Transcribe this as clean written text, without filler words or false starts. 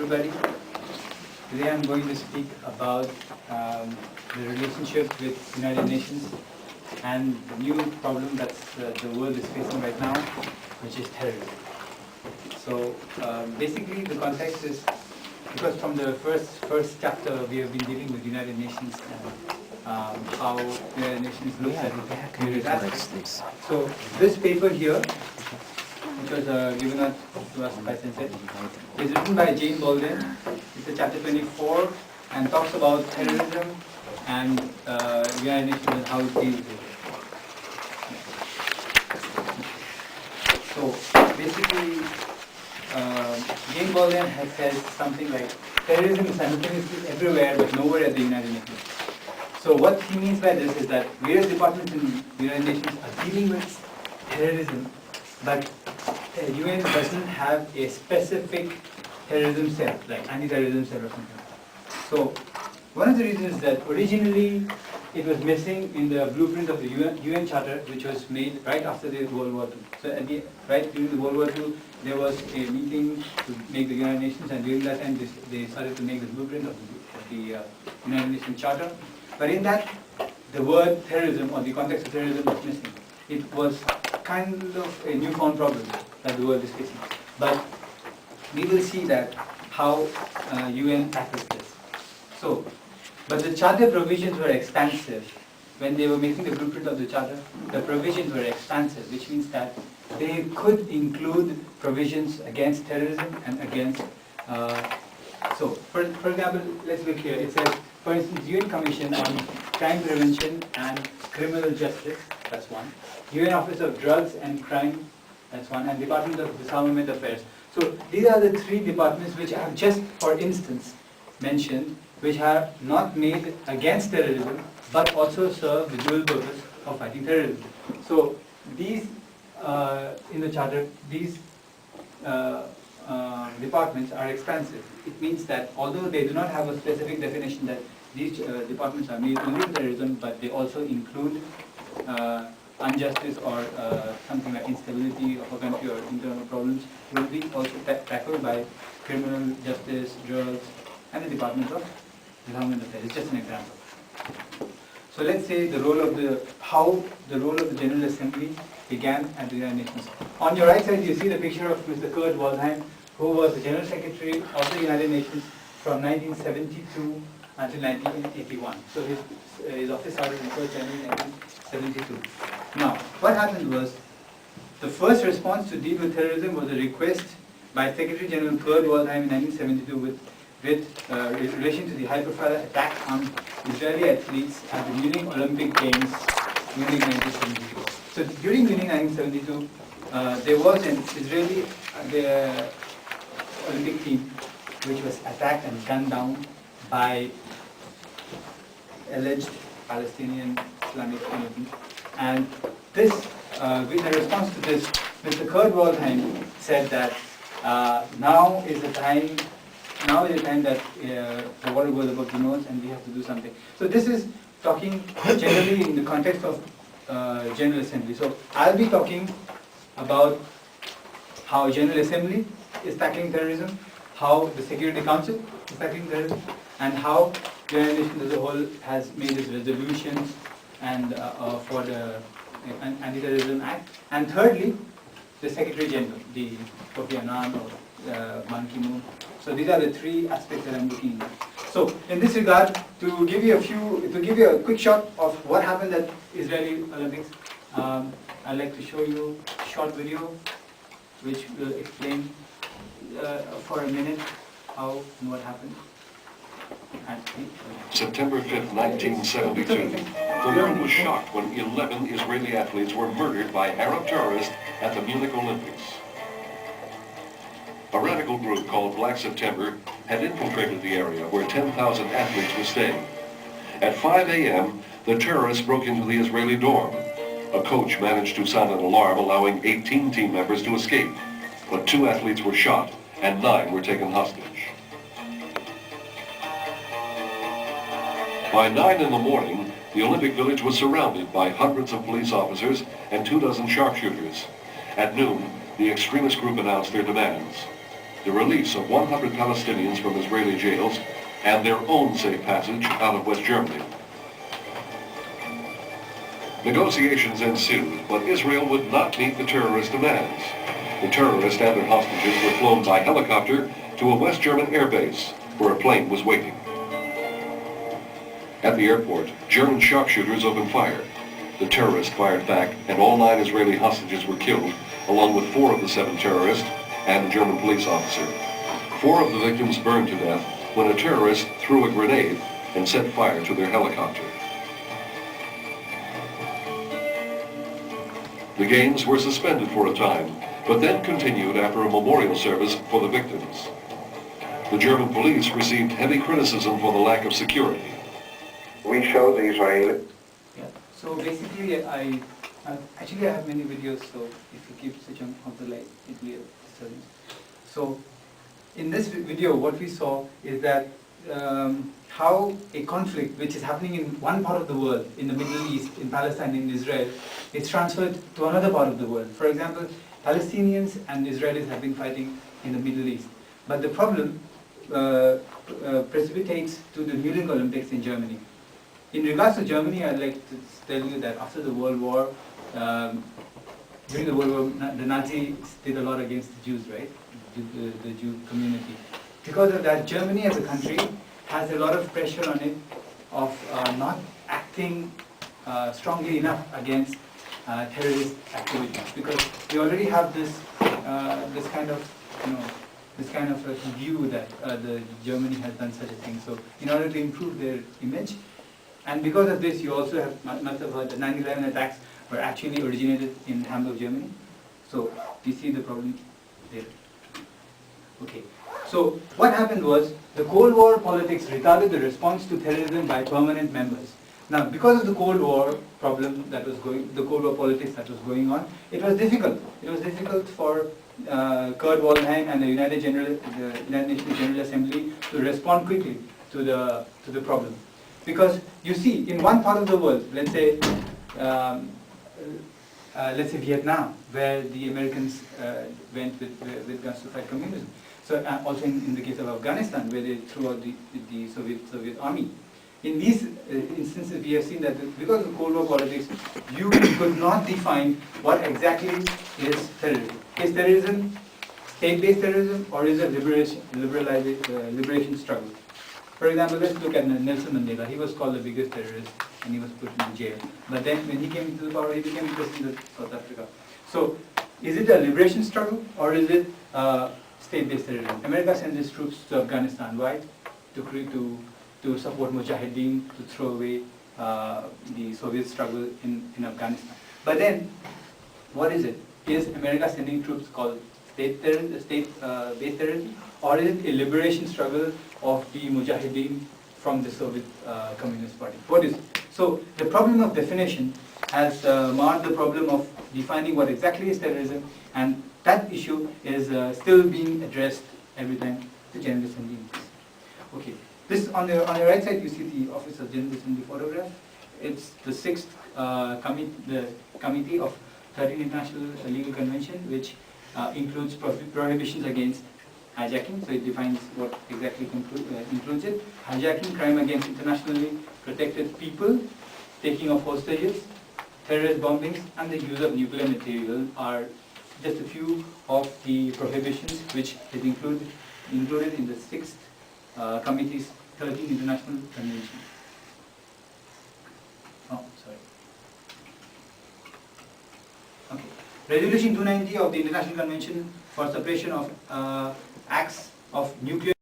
everybody. Today I'm going to speak about the relationship with United Nations and the new problem that the world is facing right now, which is terrorism. So basically the context is because from the first chapter we have been dealing with United Nations and how United Nations looks at various aspects. So this paper here, which was given out to us by Sensei, is written by Jane Bolden. It's a chapter 24 and talks about terrorism and United Nations and how it deals with it. So basically, Jane Bolden has said something like terrorism is simultaneously everywhere but nowhere at the United Nations. So what he means by this is that various departments in the United Nations are dealing with terrorism, but the UN doesn't have a specific terrorism cell, like anti-terrorism cell or something. So one of the reasons is that originally it was missing in the blueprint of the UN Charter, which was made right after the World War II. So right during the World War II, there was a meeting to make the United Nations, and during that time they started to make the blueprint of the United Nations Charter. But in that, the word terrorism or the context of terrorism was missing. It was kind of a newfound problem that the world is facing. But we will see that how UN tackles this. So, but the charter provisions were expansive. When they were making the blueprint of the charter, the provisions were expansive, which means that they could include provisions against terrorism and against. So, for example, let's look here. It says, for instance, UN Commission on Crime Prevention and Criminal Justice. That's one. UN Office of Drugs and Crime. That's one. And Department of Disarmament Affairs. So these are the three departments which I have just, for instance, mentioned, which are not made against terrorism, but also serve the dual purpose of fighting terrorism. So these, in the charter, these departments are expansive. It means that although they do not have a specific definition that these departments are made only for terrorism, but they also include injustice or something like instability of a country or internal problems will be also tackled by criminal justice, drugs, and the Department of Disarmament Affairs. It's just an example. So let's say the role of how the role of the General Assembly began at the United Nations. On your right side, you see the picture of Mr. Kurt Waldheim, who was the General Secretary of the United Nations from 1972 until 1981. So his office started in 1st January 1972. Now, what happened was, the first response to deal with terrorism was a request by Secretary General Kurt Waldheim in 1972 with relation to the high-profile attack on Israeli athletes at the Munich Olympic Games, Munich 1972. So during Munich 1972, there was an Israeli Olympic team which was attacked and gunned down by alleged Palestinian Islamic community. And this, with a response to this, Mr. Kurt Waldheim said that now is the time that the water goes above the nose and we have to do something. So this is talking generally in the context of General Assembly. So I'll be talking about how General Assembly is tackling terrorism, how the Security Council is tackling terrorism, and how the United Nations as a whole has made its resolutions and for the Anti-Terrorism Act. And thirdly, the Secretary General, the Kofi Annan or Ban Ki-moon. So these are the three aspects that I'm looking at. So in this regard, to give you a quick shot of what happened at Israeli Olympics, I'd like to show you a short video which will explain for a minute how and what happened. September 5th, 1972. The world was shocked when 11 Israeli athletes were murdered by Arab terrorists at the Munich Olympics. A radical group called Black September had infiltrated the area where 10,000 athletes were staying. At 5 a.m., the terrorists broke into the Israeli dorm. A coach managed to sound an alarm, allowing 18 team members to escape. But 2 athletes were shot and 9 were taken hostage. By 9 in the morning, the Olympic Village was surrounded by hundreds of police officers and 24 sharpshooters. At noon, the extremist group announced their demands. the release of 100 Palestinians from Israeli jails, and their own safe passage out of West Germany. Negotiations ensued, but Israel would not meet the terrorist demands. The terrorists and their hostages were flown by helicopter to a West German airbase, where a plane was waiting. At the airport, German sharpshooters opened fire. The terrorists fired back, and all 9 Israeli hostages were killed, along with 4 of the 7 terrorists and a German police officer. 4 of the victims burned to death when a terrorist threw a grenade and set fire to their helicopter. The games were suspended for a time, but then continued after a memorial service for the victims. The German police received heavy criticism for the lack of security. We showed the Israeli. Yeah. So basically, I have many videos. So if you keep switching off the light, it will disturbing. So in this video, what we saw is that how a conflict which is happening in one part of the world, in the Middle East, in Palestine, in Israel, is transferred to another part of the world. For example, Palestinians and Israelis have been fighting in the Middle East. But the problem precipitates to the Munich Olympics in Germany. In regards to Germany, I'd like to tell you that after the World War, during the World War, the Nazis did a lot against the Jews, right? The Jew community. Because of that, Germany as a country has a lot of pressure on it of not acting strongly enough against terrorist activities, because we already have this kind of a view that the Germany has done such a thing. So in order to improve their image, and because of this, you also must have heard the 9/11 attacks were actually originated in Hamburg, Germany. So you see the problem there. Okay. So what happened was the Cold War politics retarded the response to terrorism by permanent members. Now, because of the Cold War problem that was the Cold War politics that was going on, it was difficult. It was difficult for Kurt Waldheim and the United Nations General Assembly to respond quickly to the problem, because you see, in one part of the world, let's say Vietnam, where the Americans went with guns to fight communism. So also in the case of Afghanistan, where they threw out the Soviet army. In these instances, we have seen that because of Cold War politics, you could not define what exactly is terrorism. Is terrorism state-based terrorism, or is it liberation struggle? For example, let's look at Nelson Mandela. He was called the biggest terrorist, and he was put in jail. But then, when he came into the power, he became president of South Africa. So, is it a liberation struggle, or is it state-based terrorism? America sends its troops to Afghanistan. Why? To support Mujahideen, to throw away the Soviet struggle in Afghanistan. But then, what is it? Is America sending troops called state-based terrorism, or is it a liberation struggle of the Mujahideen from the Soviet Communist Party? What is it? So the problem of definition has marred the problem of defining what exactly is terrorism, and that issue is still being addressed every time the General Assembly meets. Okay, this on the right side you see the Office of General Assembly photograph. It's the 6th committee of 13th International Legal Convention, which includes prohibitions against hijacking. So it defines what exactly includes it. Hijacking, crime against internationally protected people, taking of hostages, terrorist bombings, and the use of nuclear material are just a few of the prohibitions which is included in the 6th committee's 13th International Convention. Oh, sorry. Okay. Resolution 290 of the International Convention for Suppression of Acts of Nuclear